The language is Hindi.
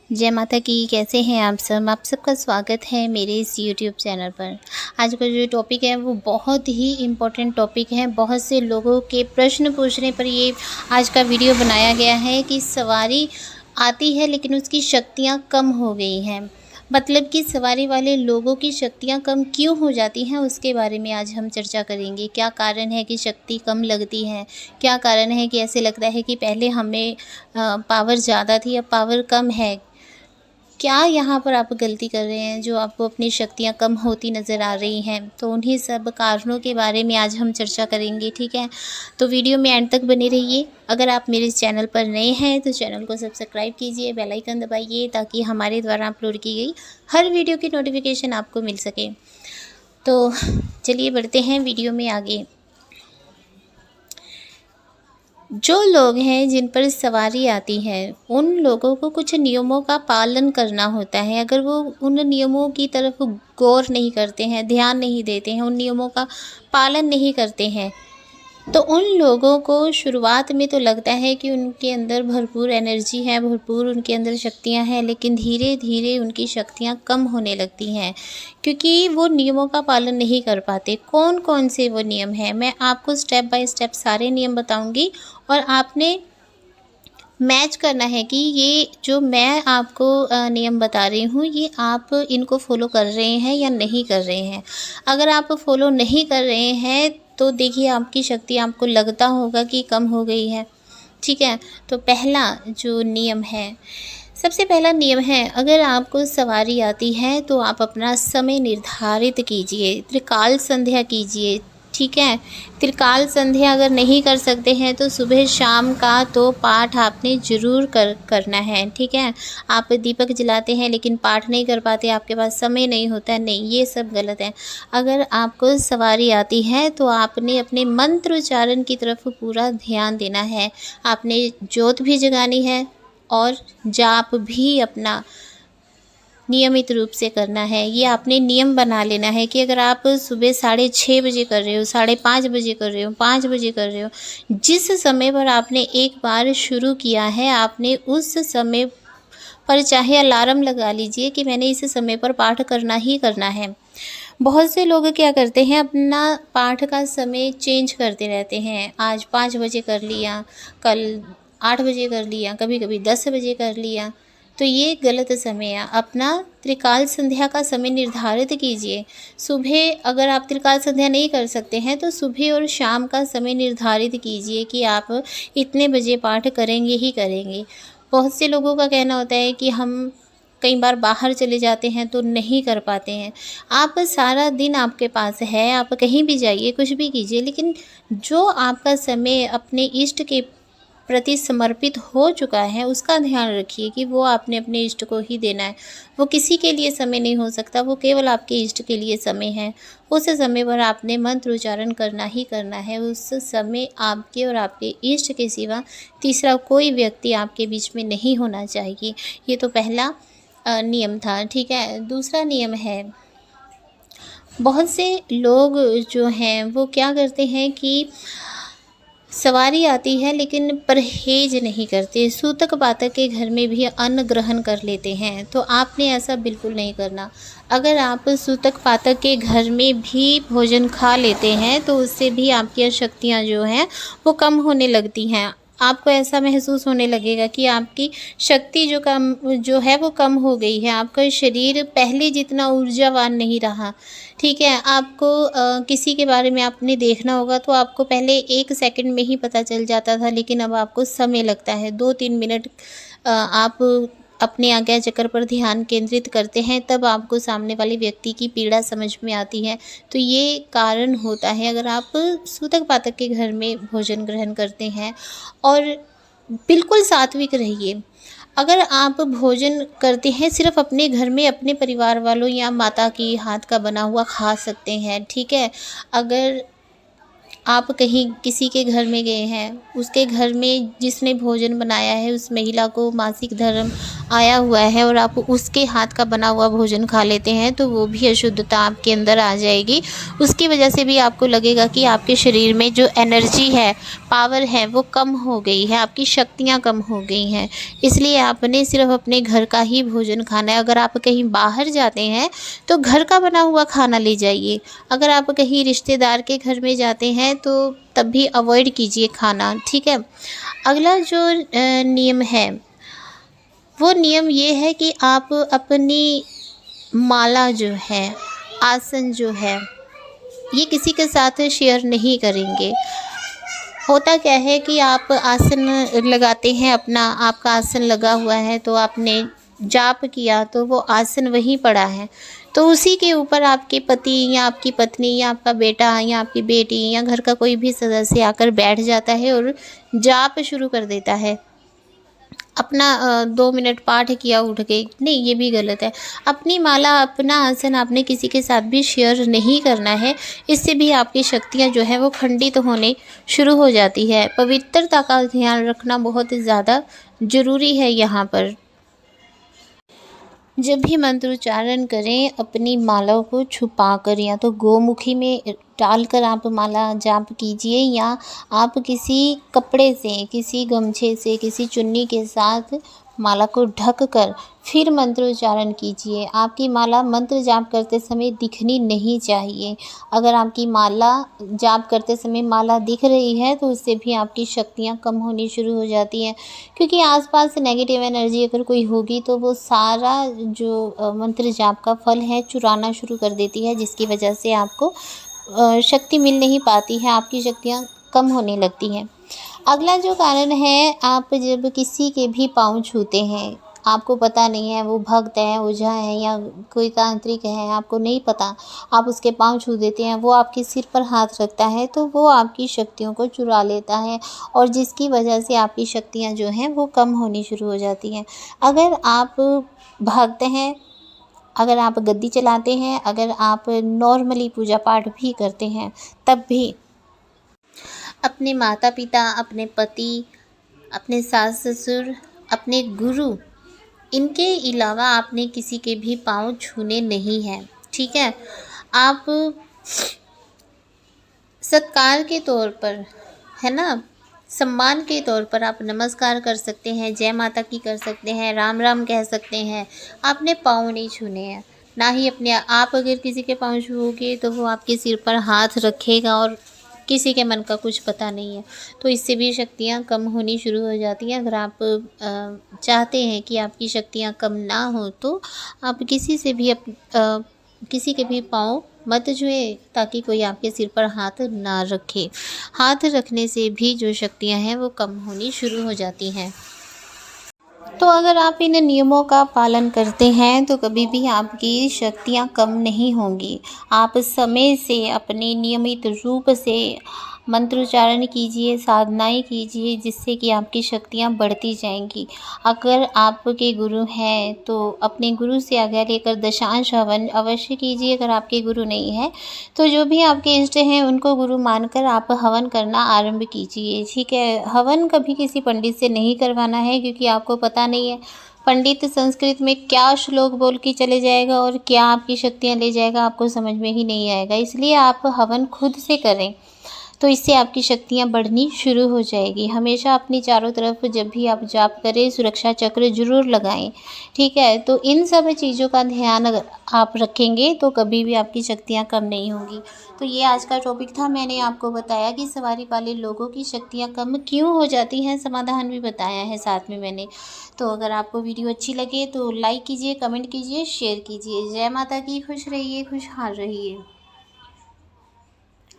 जय माता की। कैसे हैं आप सब? आप सबका स्वागत है मेरे इस यूट्यूब चैनल पर। आज का जो टॉपिक है वो बहुत ही इम्पोर्टेंट टॉपिक है। बहुत से लोगों के प्रश्न पूछने पर ये आज का वीडियो बनाया गया है कि सवारी आती है लेकिन उसकी शक्तियाँ कम हो गई हैं। मतलब कि सवारी वाले लोगों की शक्तियाँ कम क्यों हो जाती हैं, उसके बारे में आज हम चर्चा करेंगे। क्या कारण है कि शक्ति कम लगती है? क्या कारण है कि ऐसे लगता है कि पहले हमें पावर ज़्यादा थी, अब पावर कम है? क्या यहाँ पर आप गलती कर रहे हैं जो आपको अपनी शक्तियाँ कम होती नज़र आ रही हैं? तो उन्हीं सब कारणों के बारे में आज हम चर्चा करेंगे, ठीक है? तो वीडियो में एंड तक बने रहिए। अगर आप मेरे चैनल पर नए हैं तो चैनल को सब्सक्राइब कीजिए, बेल आइकन दबाइए ताकि हमारे द्वारा अपलोड की गई हर वीडियो की नोटिफिकेशन आपको मिल सके। तो चलिए बढ़ते हैं वीडियो में आगे। जो लोग हैं जिन पर सवारी आती है उन लोगों को कुछ नियमों का पालन करना होता है। अगर वो उन नियमों की तरफ गौर नहीं करते हैं, ध्यान नहीं देते हैं, उन नियमों का पालन नहीं करते हैं, तो उन लोगों को शुरुआत में तो लगता है कि उनके अंदर भरपूर एनर्जी है, भरपूर उनके अंदर शक्तियाँ हैं, लेकिन धीरे धीरे उनकी शक्तियाँ कम होने लगती हैं क्योंकि वो नियमों का पालन नहीं कर पाते। कौन कौन से वो नियम हैं, मैं आपको स्टेप बाय स्टेप सारे नियम बताऊंगी और आपने मैच करना है कि ये जो मैं आपको नियम बता रही हूँ ये आप इनको फॉलो कर रहे हैं या नहीं कर रहे हैं। अगर आप फॉलो नहीं कर रहे हैं तो देखिए आपकी शक्ति आपको लगता होगा कि कम हो गई है, ठीक है? तो पहला जो नियम है, सबसे पहला नियम है, अगर आपको सवारी आती है तो आप अपना समय निर्धारित कीजिए, त्रिकाल संध्या कीजिए, ठीक है? त्रिकाल संध्या अगर नहीं कर सकते हैं तो सुबह शाम का तो पाठ आपने ज़रूर करना है, ठीक है? आप दीपक जलाते हैं लेकिन पाठ नहीं कर पाते, आपके पास समय नहीं होता है, नहीं, ये सब गलत है। अगर आपको सवारी आती है तो आपने अपने मंत्र उच्चारण की तरफ पूरा ध्यान देना है। आपने ज्योत भी जगानी है और जाप भी अपना नियमित रूप से करना है। ये आपने नियम बना लेना है कि अगर आप सुबह 6:30 बजे कर रहे हो, 5:30 बजे कर रहे हो, 5 बजे कर रहे हो, जिस समय पर आपने एक बार शुरू किया है, आपने उस समय पर चाहे अलार्म लगा लीजिए कि मैंने इस समय पर पाठ करना ही करना है। बहुत से लोग क्या करते हैं, अपना पाठ का समय चेंज करते रहते हैं। आज 5 बजे कर लिया, कल 8 बजे कर लिया, कभी-कभी 10 बजे कर लिया, तो ये गलत समय है। अपना त्रिकाल संध्या का समय निर्धारित कीजिए। सुबह अगर आप त्रिकाल संध्या नहीं कर सकते हैं तो सुबह और शाम का समय निर्धारित कीजिए कि आप इतने बजे पाठ करेंगे ही करेंगे। बहुत से लोगों का कहना होता है कि हम कई बार बाहर चले जाते हैं तो नहीं कर पाते हैं। आप सारा दिन आपके पास है, आप कहीं भी जाइए, कुछ भी कीजिए, लेकिन जो आपका समय अपने इष्ट के प्रति समर्पित हो चुका है उसका ध्यान रखिए कि वो आपने अपने इष्ट को ही देना है। वो किसी के लिए समय नहीं हो सकता, वो केवल आपके इष्ट के लिए समय है। उस समय पर आपने मंत्र उच्चारण करना ही करना है। उस समय आपके और आपके इष्ट के सिवा तीसरा कोई व्यक्ति आपके बीच में नहीं होना चाहिए। ये तो पहला नियम था, ठीक है? दूसरा नियम है, बहुत से लोग जो हैं वो क्या करते हैं कि सवारी आती है लेकिन परहेज नहीं करते, सूतक पातक के घर में भी अन्न ग्रहण कर लेते हैं। तो आपने ऐसा बिल्कुल नहीं करना। अगर आप सूतक पातक के घर में भी भोजन खा लेते हैं तो उससे भी आपकी शक्तियाँ जो हैं वो कम होने लगती हैं। आपको ऐसा महसूस होने लगेगा कि आपकी शक्ति जो है वो कम हो गई है। आपका शरीर पहले जितना ऊर्जावान नहीं रहा, ठीक है? आपको किसी के बारे में आपने देखना होगा तो आपको पहले 1 सेकंड में ही पता चल जाता था, लेकिन अब आपको समय लगता है। 2-3 मिनट आप अपने आज्ञा चक्र पर ध्यान केंद्रित करते हैं तब आपको सामने वाले व्यक्ति की पीड़ा समझ में आती है। तो ये कारण होता है अगर आप सूतक पातक के घर में भोजन ग्रहण करते हैं। और बिल्कुल सात्विक रहिए। अगर आप भोजन करते हैं सिर्फ़ अपने घर में अपने परिवार वालों या माता की हाथ का बना हुआ खा सकते हैं, ठीक है? अगर आप कहीं किसी के घर में गए हैं, उसके घर में जिसने भोजन बनाया है उस महिला को मासिक धर्म आया हुआ है और आप उसके हाथ का बना हुआ भोजन खा लेते हैं, तो वो भी अशुद्धता आपके अंदर आ जाएगी। उसकी वजह से भी आपको लगेगा कि आपके शरीर में जो एनर्जी है, पावर है, वो कम हो गई है, आपकी शक्तियाँ कम हो गई हैं। इसलिए आपने सिर्फ अपने घर का ही भोजन खाना है। अगर आप कहीं बाहर जाते हैं तो घर का बना हुआ खाना ले जाइए। अगर आप कहीं रिश्तेदार के घर में जाते हैं तो तब भी अवॉइड कीजिए खाना, ठीक है। अगला जो नियम है, वो नियम ये है कि आप अपनी माला जो है, आसन जो है, ये किसी के साथ शेयर नहीं करेंगे। होता क्या है कि आप आसन लगाते हैं, अपना आपका आसन लगा हुआ है तो आपने जाप किया तो वो आसन वहीं पड़ा है, तो उसी के ऊपर आपके पति या आपकी पत्नी या आपका बेटा या आपकी बेटी या घर का कोई भी सदस्य आकर बैठ जाता है और जाप शुरू कर देता है। अपना 2 मिनट पाठ किया उठ के, नहीं, ये भी गलत है। अपनी माला, अपना आसन आपने किसी के साथ भी शेयर नहीं करना है। इससे भी आपकी शक्तियाँ जो है वो खंडित होने शुरू हो जाती है। पवित्रता का ध्यान रखना बहुत ज़्यादा ज़रूरी है यहाँ पर। जब भी मंत्रोच्चारण करें, अपनी मालाओं को छुपाकर या तो गोमुखी में डालकर आप माला जाप कीजिए, या आप किसी कपड़े से, किसी गमछे से, किसी चुन्नी के साथ माला को ढक कर फिर मंत्रोच्चारण कीजिए। आपकी माला मंत्र जाप करते समय दिखनी नहीं चाहिए। अगर आपकी माला जाप करते समय माला दिख रही है तो उससे भी आपकी शक्तियाँ कम होनी शुरू हो जाती हैं, क्योंकि आसपास नेगेटिव एनर्जी अगर कोई होगी तो वो सारा जो मंत्र जाप का फल है चुराना शुरू कर देती है, जिसकी वजह से आपको शक्ति मिल नहीं पाती है, आपकी शक्तियाँ कम होने लगती हैं। अगला जो कारण है, आप जब किसी के भी पाँव छूते हैं, आपको पता नहीं है वो भक्त है, ओझा है या कोई तांत्रिक है, आपको नहीं पता, आप उसके पाँव छू देते हैं, वो आपके सिर पर हाथ रखता है तो वो आपकी शक्तियों को चुरा लेता है, और जिसकी वजह से आपकी शक्तियाँ जो हैं वो कम होनी शुरू हो जाती हैं। अगर आप भक्त हैं, अगर आप गद्दी चलाते हैं, अगर आप नॉर्मली पूजा पाठ भी करते हैं, तब भी अपने माता पिता, अपने पति, अपने सास ससुर, अपने गुरु, इनके अलावा आपने किसी के भी पाँव छूने नहीं हैं, ठीक है। आप सत्कार के तौर पर, है ना, सम्मान के तौर पर आप नमस्कार कर सकते हैं, जय माता की कर सकते हैं, राम राम कह सकते हैं। आपने पाँव नहीं छूने हैं, ना ही अपने आप अगर किसी के पाँव छूओगे तो वो आपके सिर पर हाथ रखेगा और किसी के मन का कुछ पता नहीं है, तो इससे भी शक्तियाँ कम होनी शुरू हो जाती हैं। अगर आप चाहते हैं कि आपकी शक्तियाँ कम ना हो तो आप किसी से भी किसी के भी पाँव मत छुए, ताकि कोई आपके सिर पर हाथ ना रखे। हाथ रखने से भी जो शक्तियाँ हैं वो कम होनी शुरू हो जाती हैं। तो अगर आप इन नियमों का पालन करते हैं तो कभी भी आपकी शक्तियाँ कम नहीं होंगी। आप समय से अपने नियमित रूप से मंत्रोच्चारण कीजिए, साधनाएँ कीजिए, जिससे कि आपकी शक्तियाँ बढ़ती जाएंगी। अगर आपके गुरु हैं तो अपने गुरु से आज्ञा लेकर दशांश हवन अवश्य कीजिए। अगर आपके गुरु नहीं है तो जो भी आपके इष्ट हैं उनको गुरु मानकर आप हवन करना आरंभ कीजिए, ठीक है। हवन कभी किसी पंडित से नहीं करवाना है, क्योंकि आपको पता नहीं है पंडित संस्कृत में क्या श्लोक बोल के चले जाएगा और क्या आपकी शक्तियाँ ले जाएगा, आपको समझ में ही नहीं आएगा। इसलिए आप हवन खुद से करें, तो इससे आपकी शक्तियाँ बढ़नी शुरू हो जाएगी। हमेशा अपनी चारों तरफ जब भी आप जाप करें सुरक्षा चक्र ज़रूर लगाएं, ठीक है। तो इन सब चीज़ों का ध्यान अगर आप रखेंगे तो कभी भी आपकी शक्तियाँ कम नहीं होंगी। तो ये आज का टॉपिक था, मैंने आपको बताया कि सवारी वाले लोगों की शक्तियाँ कम क्यों हो जाती हैं, समाधान भी बताया है साथ में मैंने। तो अगर आपको वीडियो अच्छी लगे तो लाइक कीजिए, कमेंट कीजिए, शेयर कीजिए। जय माता की, खुश रहिए, खुशहाल रहिए।